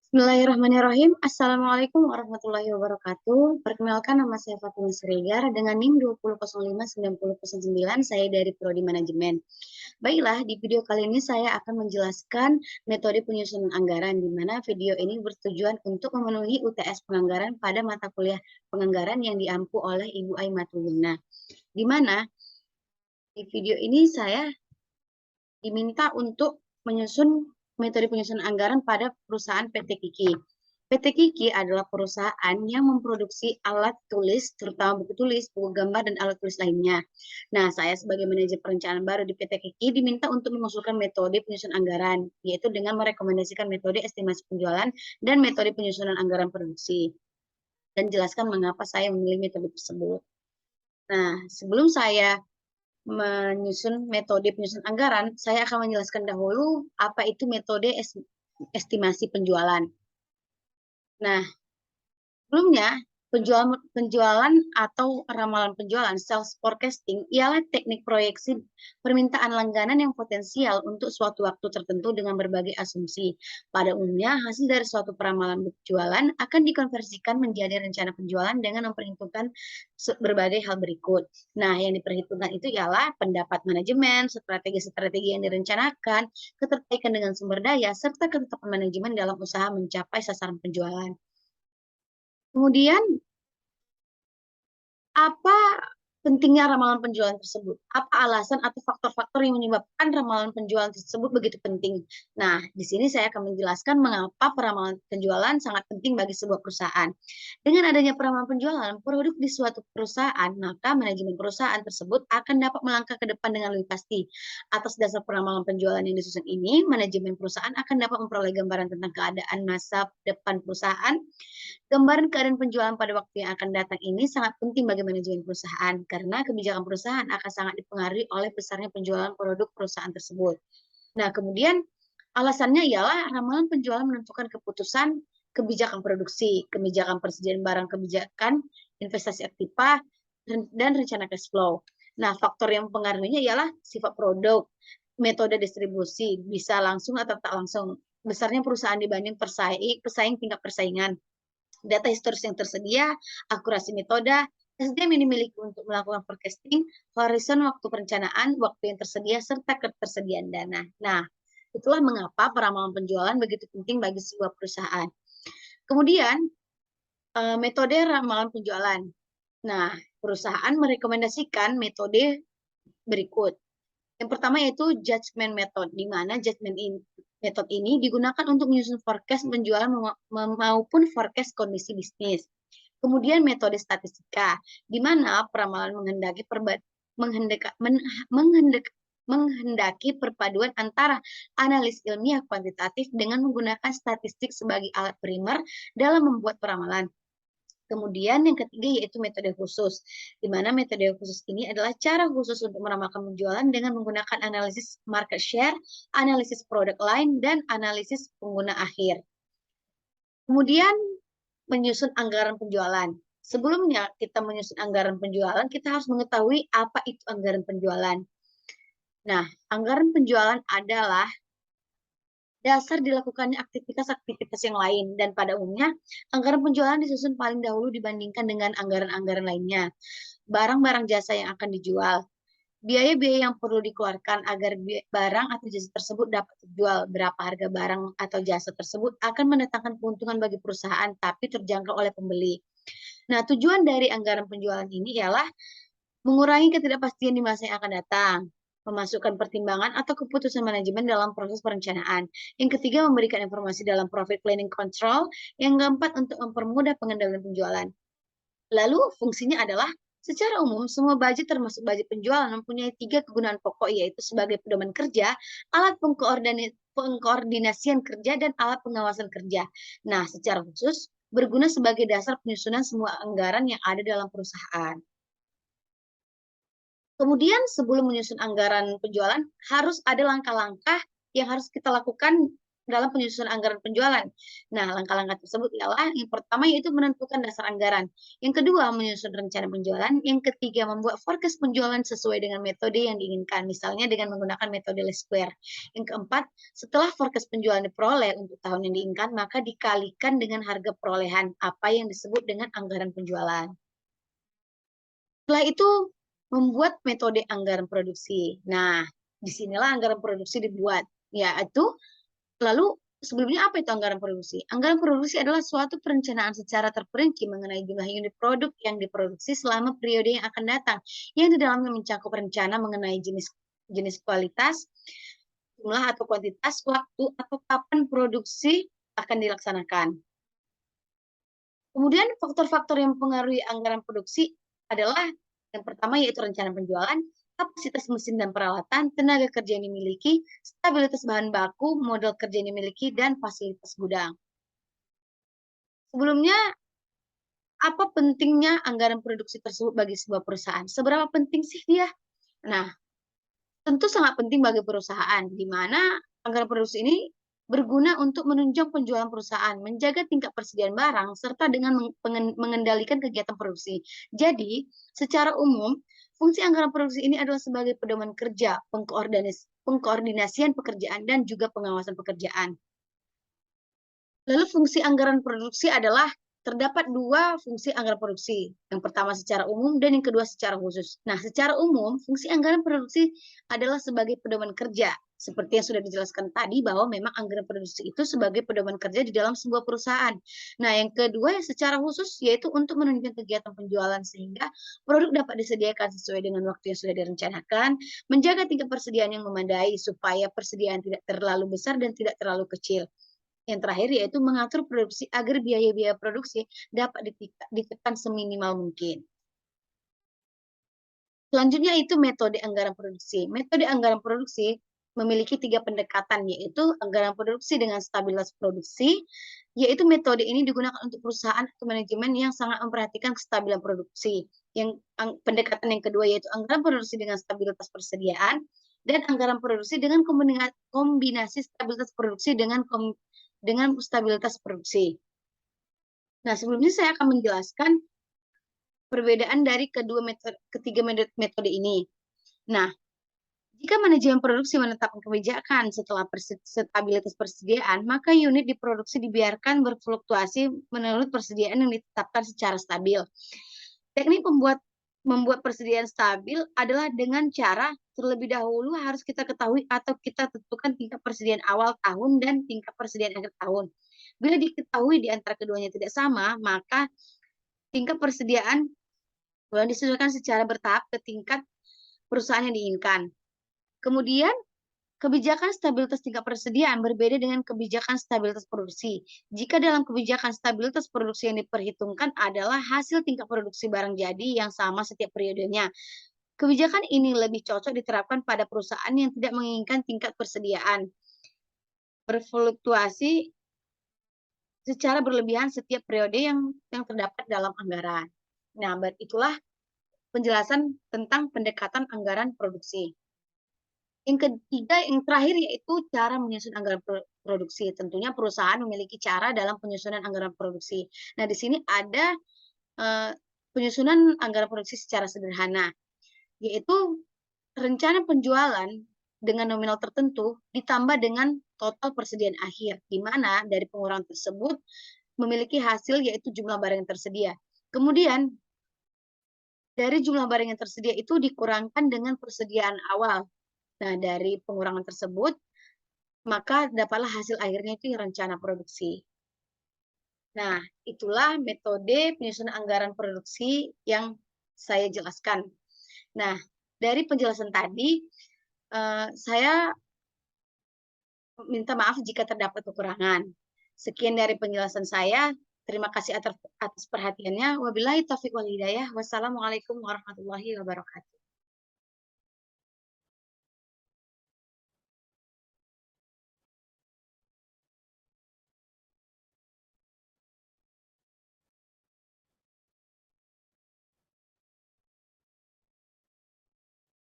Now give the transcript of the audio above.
Bismillahirrahmanirrahim. Assalamualaikum warahmatullahi wabarakatuh. Perkenalkan, nama saya Fatima Siregar dengan NIM 20059009. Saya dari Prodi Manajemen. Baiklah, di video kali ini saya akan menjelaskan metode penyusunan anggaran, di mana video ini bertujuan untuk memenuhi UTS penganggaran pada mata kuliah penganggaran yang diampu oleh Ibu Aimatulina. Di mana di video ini saya diminta untuk menyusun metode penyusunan anggaran pada perusahaan PT Kiki. PT Kiki adalah perusahaan yang memproduksi alat tulis, terutama buku tulis, buku gambar, dan alat tulis lainnya. Nah, saya sebagai manajer perencanaan baru di PT Kiki diminta untuk mengusulkan metode penyusunan anggaran, yaitu dengan merekomendasikan metode estimasi penjualan dan metode penyusunan anggaran produksi. Dan jelaskan mengapa saya memilih metode tersebut. Nah, sebelum saya menyusun metode penyusunan anggaran, saya akan menjelaskan dahulu apa itu metode estimasi penjualan. Nah, sebelumnya, penjualan atau ramalan penjualan, sales forecasting, ialah teknik proyeksi permintaan langganan yang potensial untuk suatu waktu tertentu dengan berbagai asumsi. Pada umumnya, hasil dari suatu peramalan penjualan akan dikonversikan menjadi rencana penjualan dengan memperhitungkan berbagai hal berikut. Nah, yang diperhitungkan itu ialah pendapat manajemen, strategi-strategi yang direncanakan, keterkaitan dengan sumber daya, serta ketetapan manajemen dalam usaha mencapai sasaran penjualan. Kemudian, apa pentingnya ramalan penjualan tersebut? Apa alasan atau faktor-faktor yang menyebabkan ramalan penjualan tersebut begitu penting? Nah, di sini saya akan menjelaskan mengapa peramalan penjualan sangat penting bagi sebuah perusahaan. Dengan adanya peramalan penjualan produk di suatu perusahaan, maka manajemen perusahaan tersebut akan dapat melangkah ke depan dengan lebih pasti. Atas dasar peramalan penjualan yang disusun ini, manajemen perusahaan akan dapat memperoleh gambaran tentang keadaan masa depan perusahaan. Gambaran keadaan penjualan pada waktu yang akan datang ini sangat penting bagi manajemen perusahaan karena kebijakan perusahaan akan sangat dipengaruhi oleh besarnya penjualan produk perusahaan tersebut. Nah, kemudian alasannya ialah ramalan penjualan menentukan keputusan kebijakan produksi, kebijakan persediaan barang, kebijakan investasi aktiva, dan rencana cash flow. Nah, faktor yang mempengaruhinya ialah sifat produk, metode distribusi, bisa langsung atau tak langsung, besarnya perusahaan dibanding pesaing tingkat persaingan, data historis yang tersedia, akurasi metode, SDM yang dimiliki untuk melakukan forecasting, horizon waktu perencanaan, waktu yang tersedia, serta ketersediaan dana. Nah, itulah mengapa peramalan penjualan begitu penting bagi sebuah perusahaan. Kemudian, metode ramalan penjualan. Nah, perusahaan merekomendasikan metode berikut. Yang pertama yaitu judgment method, di mana judgment method ini digunakan untuk menyusun forecast penjualan maupun forecast kondisi bisnis. Kemudian metode statistika, di mana peramalan menghendaki perpaduan antara analis ilmiah kuantitatif dengan menggunakan statistik sebagai alat primer dalam membuat peramalan. Kemudian yang ketiga yaitu metode khusus, di mana metode khusus ini adalah cara khusus untuk meramalkan penjualan dengan menggunakan analisis market share, analisis produk lain, dan analisis pengguna akhir. Kemudian menyusun anggaran penjualan. Sebelumnya kita menyusun anggaran penjualan, kita harus mengetahui apa itu anggaran penjualan. Nah, anggaran penjualan adalah dasar dilakukannya aktivitas-aktivitas yang lain, dan pada umumnya anggaran penjualan disusun paling dahulu dibandingkan dengan anggaran-anggaran lainnya. Barang-barang jasa yang akan dijual, biaya-biaya yang perlu dikeluarkan agar barang atau jasa tersebut dapat dijual, berapa harga barang atau jasa tersebut akan mendatangkan keuntungan bagi perusahaan tapi terjangkau oleh pembeli. Nah, tujuan dari anggaran penjualan ini ialah mengurangi ketidakpastian di masa yang akan datang, memasukkan pertimbangan atau keputusan manajemen dalam proses perencanaan. Yang ketiga, memberikan informasi dalam profit planning control. Yang keempat, untuk mempermudah pengendalian penjualan. Lalu, fungsinya adalah secara umum, semua budget termasuk budget penjualan mempunyai 3 kegunaan pokok, yaitu sebagai pedoman kerja, alat pengkoordinasian kerja, dan alat pengawasan kerja. Nah, secara khusus, berguna sebagai dasar penyusunan semua anggaran yang ada dalam perusahaan. Kemudian sebelum menyusun anggaran penjualan, harus ada langkah-langkah yang harus kita lakukan dalam penyusunan anggaran penjualan. Nah, langkah-langkah tersebut ialah yang pertama yaitu menentukan dasar anggaran, yang kedua menyusun rencana penjualan, yang ketiga membuat forecast penjualan sesuai dengan metode yang diinginkan, misalnya dengan menggunakan metode least square. Yang keempat, setelah forecast penjualan diperoleh untuk tahun yang diinginkan, maka dikalikan dengan harga perolehan, apa yang disebut dengan anggaran penjualan. Setelah itu, membuat metode anggaran produksi. Nah, disinilah anggaran produksi dibuat, yaitu lalu sebelumnya apa itu anggaran produksi? Anggaran produksi adalah suatu perencanaan secara terperinci mengenai jumlah unit produk yang diproduksi selama periode yang akan datang, yang di dalamnya mencakup rencana mengenai jenis kualitas, jumlah atau kuantitas, waktu, atau kapan produksi akan dilaksanakan. Kemudian faktor-faktor yang mempengaruhi anggaran produksi adalah yang pertama yaitu rencana penjualan, kapasitas mesin dan peralatan, tenaga kerja yang dimiliki, stabilitas bahan baku, modal kerja yang dimiliki, dan fasilitas gudang. Sebelumnya, apa pentingnya anggaran produksi tersebut bagi sebuah perusahaan? Seberapa penting sih dia? Nah, tentu sangat penting bagi perusahaan, di mana anggaran produksi ini berguna untuk menunjang penjualan perusahaan, menjaga tingkat persediaan barang, serta dengan mengendalikan kegiatan produksi. Jadi, secara umum, fungsi anggaran produksi ini adalah sebagai pedoman kerja, pengkoordinasian pekerjaan, dan juga pengawasan pekerjaan. Lalu fungsi anggaran produksi adalah terdapat dua fungsi anggaran produksi. Yang pertama secara umum dan yang kedua secara khusus. Nah, secara umum, fungsi anggaran produksi adalah sebagai pedoman kerja. Seperti yang sudah dijelaskan tadi bahwa memang anggaran produksi itu sebagai pedoman kerja di dalam sebuah perusahaan. Nah, yang kedua yang secara khusus yaitu untuk menunjang kegiatan penjualan sehingga produk dapat disediakan sesuai dengan waktu yang sudah direncanakan, menjaga tingkat persediaan yang memadai supaya persediaan tidak terlalu besar dan tidak terlalu kecil. Yang terakhir yaitu mengatur produksi agar biaya-biaya produksi dapat ditekan seminimal mungkin. Selanjutnya itu metode anggaran produksi. Metode anggaran produksi memiliki 3 pendekatan, yaitu anggaran produksi dengan stabilitas produksi, yaitu metode ini digunakan untuk perusahaan atau manajemen yang sangat memperhatikan kestabilan produksi. Yang pendekatan yang kedua yaitu anggaran produksi dengan stabilitas persediaan, dan anggaran produksi dengan kombinasi stabilitas produksi dengan stabilitas produksi. Nah, sebelumnya saya akan menjelaskan perbedaan dari ketiga metode ini. Nah, jika manajemen produksi menetapkan kebijakan setelah stabilitas persediaan, maka unit diproduksi dibiarkan berfluktuasi menurut persediaan yang ditetapkan secara stabil. Teknik membuat persediaan stabil adalah dengan cara terlebih dahulu harus kita ketahui atau kita tentukan tingkat persediaan awal tahun dan tingkat persediaan akhir tahun. Bila diketahui di antara keduanya tidak sama, maka tingkat persediaan boleh disesuaikan secara bertahap ke tingkat perusahaan yang diinginkan. Kemudian, kebijakan stabilitas tingkat persediaan berbeda dengan kebijakan stabilitas produksi. Jika dalam kebijakan stabilitas produksi yang diperhitungkan adalah hasil tingkat produksi barang jadi yang sama setiap periodenya. Kebijakan ini lebih cocok diterapkan pada perusahaan yang tidak menginginkan tingkat persediaan berfluktuasi secara berlebihan setiap periode yang terdapat dalam anggaran. Nah, itulah penjelasan tentang pendekatan anggaran produksi. Yang ketiga, yang terakhir yaitu cara menyusun anggaran produksi. Tentunya perusahaan memiliki cara dalam penyusunan anggaran produksi. Nah, di sini ada penyusunan anggaran produksi secara sederhana, yaitu rencana penjualan dengan nominal tertentu ditambah dengan total persediaan akhir, di mana dari pengurangan tersebut memiliki hasil yaitu jumlah barang yang tersedia. Kemudian, dari jumlah barang yang tersedia itu dikurangkan dengan persediaan awal. Nah, dari pengurangan tersebut, maka dapatlah hasil akhirnya itu rencana produksi. Nah, itulah metode penyusunan anggaran produksi yang saya jelaskan. Nah, dari penjelasan tadi, saya minta maaf jika terdapat kekurangan. Sekian dari penjelasan saya. Terima kasih atas perhatiannya. Wabillahi taufiq wal hidayah. Wassalamualaikum warahmatullahi wabarakatuh.